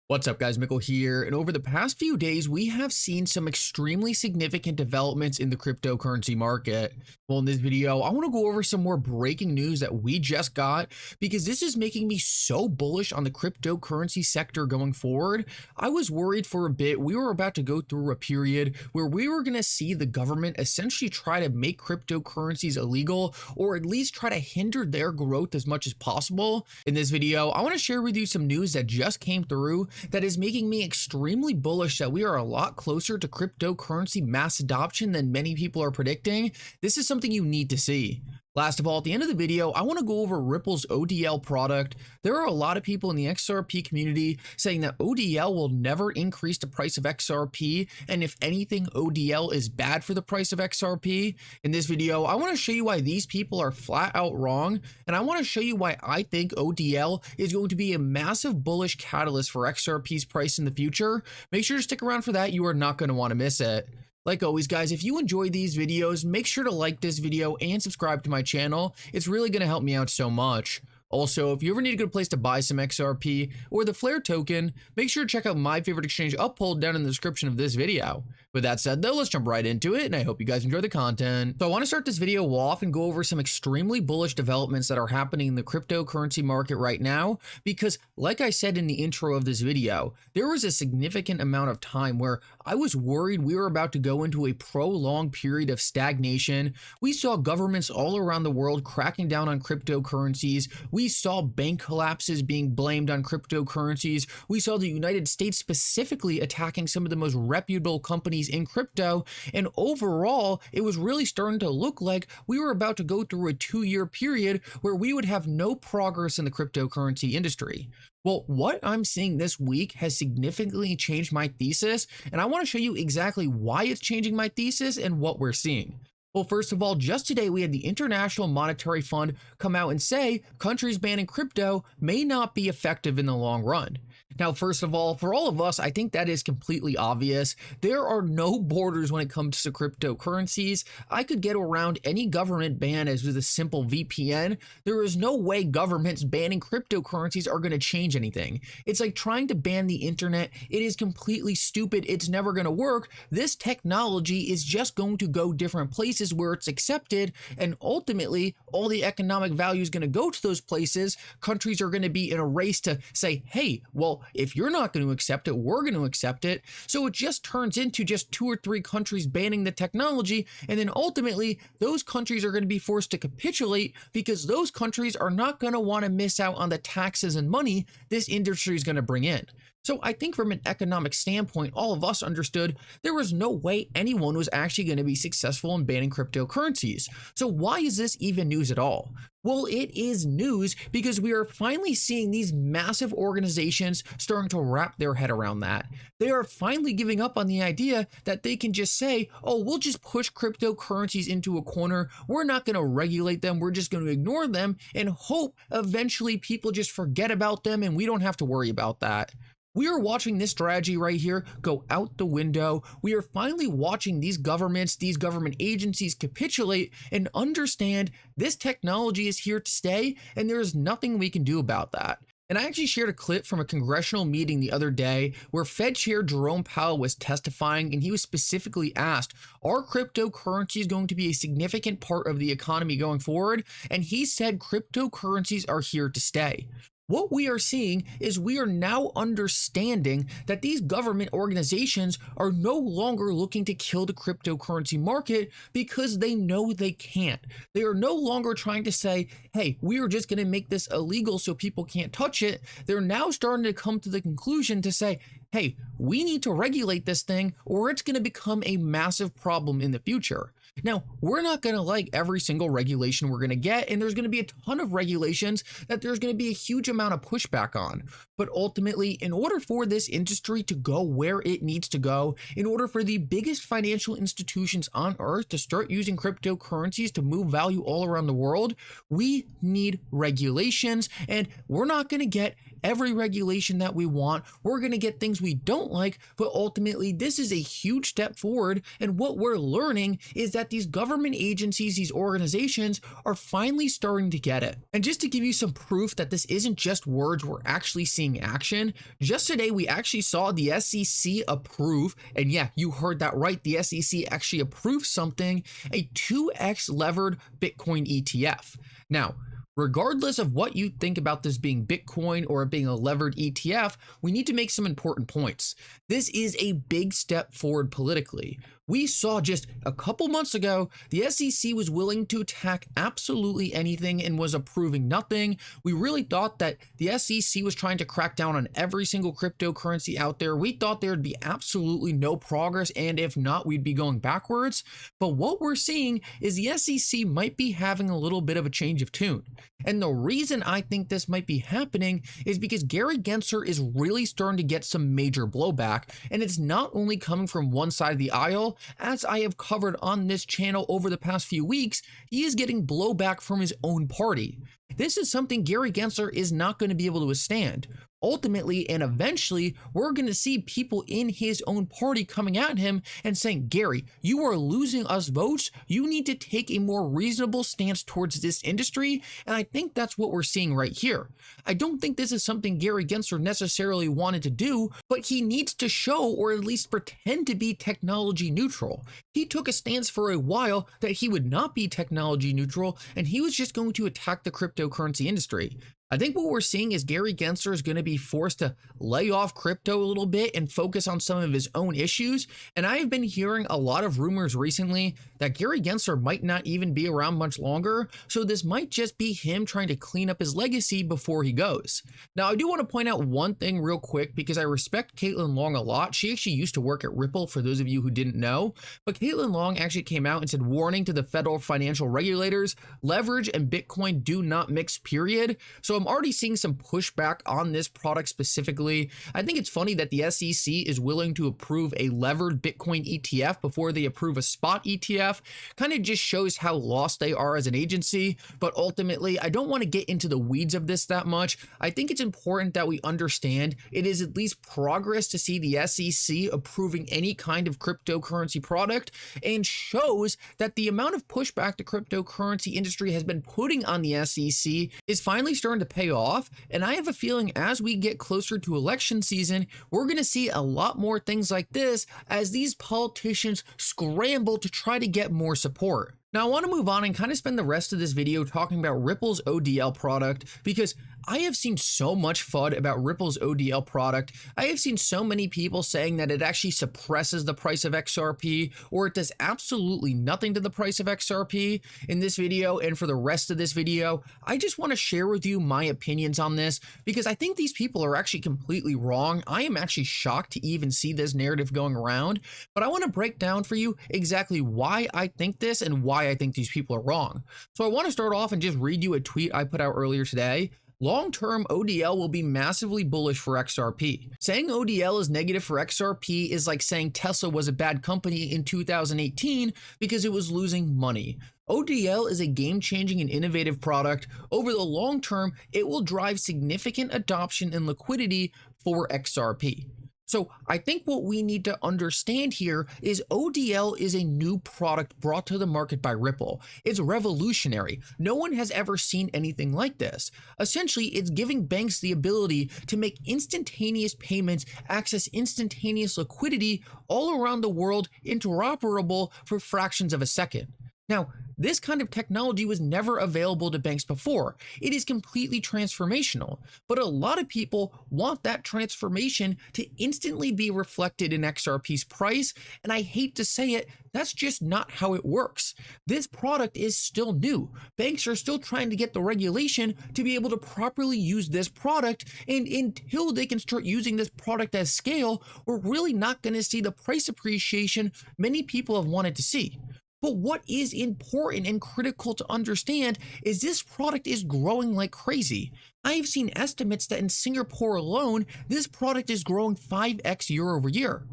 What's up guys, Mickle here, and over the past few days we have seen some extremely significant developments in the cryptocurrency market. Well, in this video I want to go over some more breaking news that we just got because this is making me so bullish on the cryptocurrency sector going forward. I was worried for a bit we were about to go through a period where we were going to see the government essentially try to make cryptocurrencies illegal or at least try to hinder their growth as much as possible. In this video I want to share with you some news that just came through that is making me extremely bullish that we are a lot closer to cryptocurrency mass adoption than many people are predicting. This is something you need to see. Last of all, at the end of the video, I want to go over Ripple's ODL product. There are a lot of people in the XRP community saying that ODL will never increase the price of XRP, and if anything, ODL is bad for the price of XRP. In this video, I want to show you why these people are flat out wrong, and I want to show you why I think ODL is going to be a massive bullish catalyst for XRP's price in the future. Make sure to stick around for that. You are not going to want to miss it. Like always guys, if you enjoy these videos, make sure to like this video and subscribe to my channel. It's really going to help me out so much. Also, if you ever need a good place to buy some XRP or the Flare token, make sure to check out my favorite exchange Uphold down in the description of this video. With that said though, let's jump right into it, and I hope you guys enjoy the content. So I want to start this video off and go over some extremely bullish developments that are happening in the cryptocurrency market right now, because like I said in the intro of this video, there was a significant amount of time where I was worried we were about to go into a prolonged period of stagnation. We saw governments all around the world cracking down on cryptocurrencies. We saw bank collapses being blamed on cryptocurrencies. We saw the United States specifically attacking some of the most reputable companies in crypto. And overall, it was really starting to look like we were about to go through a 2-year period where we would have no progress in the cryptocurrency industry. Well, what I'm seeing this week has significantly changed my thesis, and I want to show you exactly why it's changing my thesis and what we're seeing. Well, first of all, just today we had the International Monetary Fund come out and say countries banning crypto may not be effective in the long run. Now, first of all, for all of us, I think that is completely obvious. There are no borders when it comes to cryptocurrencies. I could get around any government ban as with a simple VPN. There is no way governments banning cryptocurrencies are going to change anything. It's like trying to ban the internet. It is completely stupid. It's never going to work. This technology is just going to go different places where it's accepted, and ultimately all the economic value is going to go to those places. Countries are going to be in a race to say, hey, well, if you're not going to accept it, we're going to accept it. So it just turns into just 2 or 3 countries banning the technology, and then ultimately those countries are going to be forced to capitulate because those countries are not going to want to miss out on the taxes and money this industry is going to bring in. So I think from an economic standpoint, all of us understood there was no way anyone was actually going to be successful in banning cryptocurrencies. So why is this even news at all? Well, it is news because we are finally seeing these massive organizations starting to wrap their head around that. They are finally giving up on the idea that they can just say, oh, we'll just push cryptocurrencies into a corner. We're not going to regulate them. We're just going to ignore them and hope eventually people just forget about them and we don't have to worry about that. We are watching this strategy right here go out the window. We are finally watching these governments, these government agencies capitulate and understand this technology is here to stay and there is nothing we can do about that. And I actually shared a clip from a congressional meeting the other day where Fed Chair Jerome Powell was testifying, and he was specifically asked, are cryptocurrencies going to be a significant part of the economy going forward? And he said cryptocurrencies are here to stay. What we are seeing is we are now understanding that these government organizations are no longer looking to kill the cryptocurrency market because they know they can't. They are no longer trying to say, hey, we are just going to make this illegal so people can't touch it. They're now starting to come to the conclusion to say, hey, we need to regulate this thing or it's going to become a massive problem in the future. Now, we're not going to like every single regulation we're going to get, and there's going to be a ton of regulations that there's going to be a huge amount of pushback on. But ultimately, in order for this industry to go where it needs to go, in order for the biggest financial institutions on earth to start using cryptocurrencies to move value all around the world, we need regulations, and we're not going to get every regulation that we want. We're going to get things we don't like, but ultimately this is a huge step forward. And what we're learning is that these government agencies, these organizations are finally starting to get it. And just to give you some proof that this isn't just words, we're actually seeing seeing action. Just today, we actually saw the SEC approve, and yeah, you heard that right, the SEC actually approved something, a 2x levered Bitcoin ETF. Now, regardless of what you think about this being Bitcoin or it being a levered ETF, we need to make some important points. This is a big step forward politically. We saw just a couple months ago, the SEC was willing to attack absolutely anything and was approving nothing. We really thought that the SEC was trying to crack down on every single cryptocurrency out there. We thought there'd be absolutely no progress, and if not, we'd be going backwards. But what we're seeing is the SEC might be having a little bit of a change of tune. And the reason I think this might be happening is because Gary Gensler is really starting to get some major blowback, and it's not only coming from one side of the aisle. As I have covered on this channel over the past few weeks, he is getting blowback from his own party. This is something Gary Gensler is not going to be able to withstand. Ultimately and eventually, we're going to see people in his own party coming at him and saying, Gary, you are losing us votes. You need to take a more reasonable stance towards this industry. And I think that's what we're seeing right here. I don't think this is something Gary Gensler necessarily wanted to do, but he needs to show or at least pretend to be technology neutral. He took a stance for a while that he would not be technology neutral, and he was just going to attack the cryptocurrency industry. I think what we're seeing is Gary Gensler is going to be forced to lay off crypto a little bit and focus on some of his own issues. And I have been hearing a lot of rumors recently that Gary Gensler might not even be around much longer. So this might just be him trying to clean up his legacy before he goes. Now, I do want to point out one thing real quick because I respect Caitlin Long a lot. She actually used to work at Ripple, for those of you who didn't know. But Caitlin Long actually came out and said, warning to the federal financial regulators, leverage and Bitcoin do not mix, period. So I'm already seeing some pushback on this product specifically. I think it's funny that the SEC is willing to approve a levered Bitcoin ETF before they approve a spot ETF. Kind of just shows how lost they are as an agency. But ultimately, I don't want to get into the weeds of this that much. I think it's important that we understand it is at least progress to see the SEC approving any kind of cryptocurrency product, and shows that the amount of pushback the cryptocurrency industry has been putting on the SEC is finally starting to pay off. And I have a feeling as we get closer to election season, we're going to see a lot more things like this as these politicians scramble to try to get more support. Now, I want to move on and kind of spend the rest of this video talking about Ripple's ODL product, because I have seen so much FUD about Ripple's ODL product. I have seen so many people saying that it actually suppresses the price of XRP, or it does absolutely nothing to the price of XRP. In this video and for the rest of this video, I just want to share with you my opinions on this, because I think these people are actually completely wrong. I am actually shocked to even see this narrative going around, but I want to break down for you exactly why I think this and why I think these people are wrong. So I want to start off and just read you a tweet I put out earlier today. Long-term, ODL will be massively bullish for XRP. Saying ODL is negative for XRP is like saying Tesla was a bad company in 2018 because it was losing money. ODL is a game-changing and innovative product. Over the long term, it will drive significant adoption and liquidity for XRP. So I think what we need to understand here is ODL is a new product brought to the market by Ripple. It's revolutionary. No one has ever seen anything like this. Essentially, it's giving banks the ability to make instantaneous payments, access instantaneous liquidity all around the world, interoperable for fractions of a second. Now, this kind of technology was never available to banks before. It is completely transformational, but a lot of people want that transformation to instantly be reflected in XRP's price, and I hate to say it, that's just not how it works. This product is still new. Banks are still trying to get the regulation to be able to properly use this product, and until they can start using this product at scale, we're really not going to see the price appreciation many people have wanted to see. But what is important and critical to understand is this product is growing like crazy. I have seen estimates that in Singapore alone, this product is growing 5x year over year.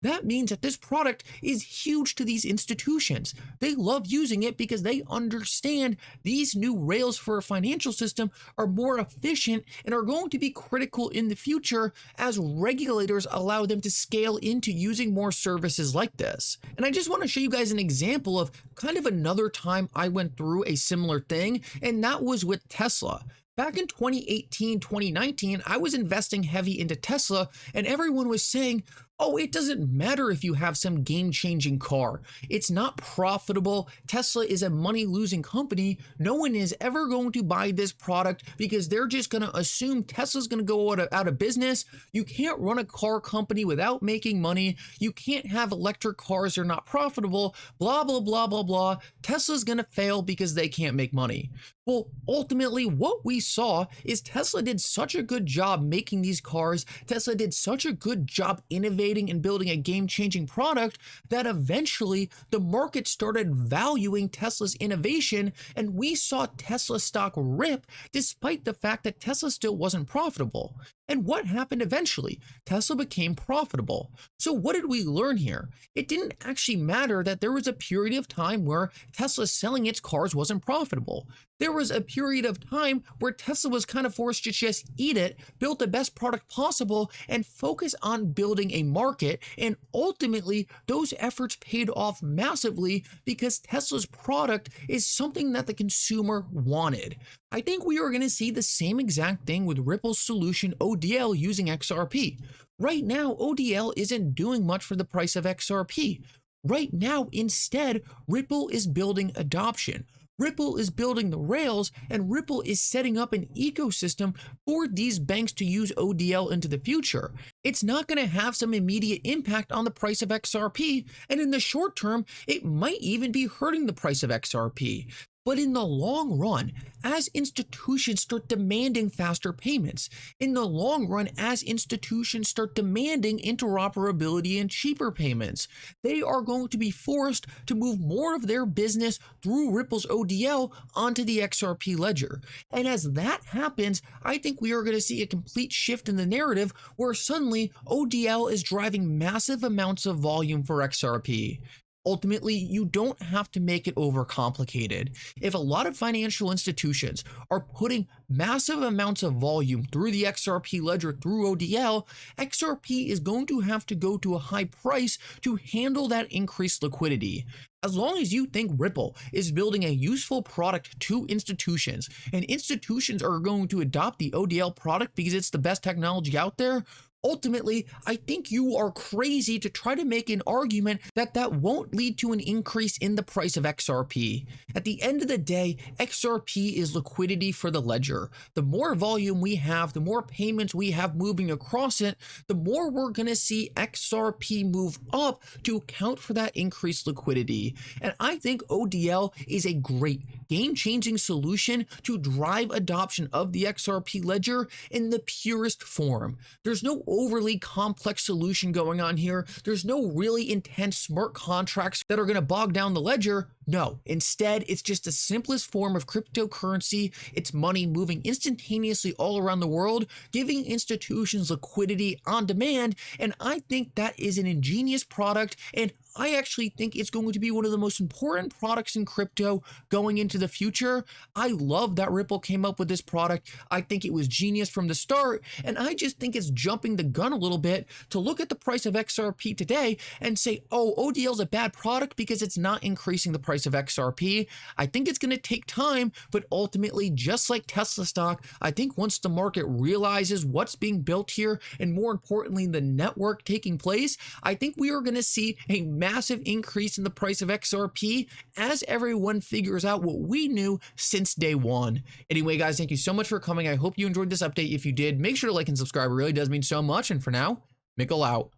That means that this product is huge to these institutions. They love using it because they understand these new rails for a financial system are more efficient and are going to be critical in the future as regulators allow them to scale into using more services like this. And I just want to show you guys an example of kind of another time I went through a similar thing, and that was with Tesla. Back in 2018, 2019, I was investing heavy into Tesla, and everyone was saying, oh, it doesn't matter if you have some game-changing car. It's not profitable. Tesla is a money-losing company. No one is ever going to buy this product because they're just going to assume Tesla's going to go out of business. You can't run a car company without making money. You can't have electric cars. They're not profitable. Blah, blah, blah, blah, blah. Tesla's going to fail because they can't make money. Well, ultimately, what we saw is Tesla did such a good job making these cars. Tesla did such a good job innovating and building a game-changing product that eventually the market started valuing Tesla's innovation, and we saw Tesla stock rip despite the fact that Tesla still wasn't profitable. And what happened eventually? Tesla became profitable. So what did we learn here? It didn't actually matter that there was a period of time where Tesla selling its cars wasn't profitable. There was a period of time where Tesla was kind of forced to just eat it, build the best product possible, and focus on building a market. And ultimately, those efforts paid off massively because Tesla's product is something that the consumer wanted. I think we are going to see the same exact thing with Ripple's solution ODL using XRP. Right now, ODL isn't doing much for the price of XRP. Right now, instead, Ripple is building adoption. Ripple is building the rails, and Ripple is setting up an ecosystem for these banks to use ODL into the future. It's not going to have some immediate impact on the price of XRP, and in the short term, it might even be hurting the price of XRP. But in the long run, as institutions start demanding faster payments, in the long run, as institutions start demanding interoperability and cheaper payments, they are going to be forced to move more of their business through Ripple's ODL onto the XRP ledger. And as that happens, I think we are going to see a complete shift in the narrative where suddenly ODL is driving massive amounts of volume for XRP. Ultimately, you don't have to make it overcomplicated. If a lot of financial institutions are putting massive amounts of volume through the XRP ledger through ODL, XRP is going to have to go to a high price to handle that increased liquidity. As long as you think Ripple is building a useful product to institutions, and institutions are going to adopt the ODL product because it's the best technology out there, ultimately, I think you are crazy to try to make an argument that that won't lead to an increase in the price of XRP. At the end of the day, XRP is liquidity for the ledger. The more volume we have, the more payments we have moving across it, the more we're going to see XRP move up to account for that increased liquidity. And I think ODL is a great game-changing solution to drive adoption of the XRP ledger in the purest form. There's no overly complex solution going on here. There's no really intense smart contracts that are going to bog down the ledger. No, instead, it's just the simplest form of cryptocurrency. It's money moving instantaneously all around the world, giving institutions liquidity on demand. And I think that is an ingenious product, and I actually think it's going to be one of the most important products in crypto going into the future. I love that Ripple came up with this product. I think it was genius from the start, and I just think it's jumping the gun a little bit to look at the price of XRP today and say, oh, ODL is a bad product because it's not increasing the price of XRP. I think it's going to take time, but ultimately, just like Tesla stock, I think once the market realizes what's being built here, and more importantly, the network taking place, I think we are going to see a massive increase in the price of XRP as everyone figures out what we knew since day one. Anyway, guys, thank you so much for coming. I hope you enjoyed this update. If you did, make sure to like and subscribe. It really does mean so much. And for now, Mickle out.